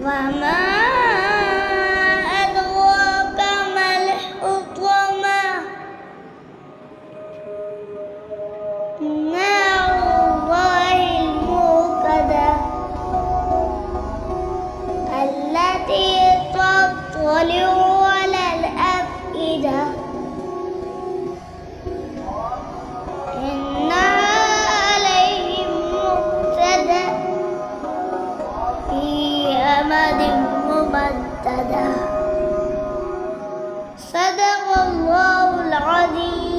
وما أدراك ما الحطمة نار الله الموقدة التي تطلع على الأفئدة إنها عليهم مؤصدة في أمد ممددة صدق الله العظيم.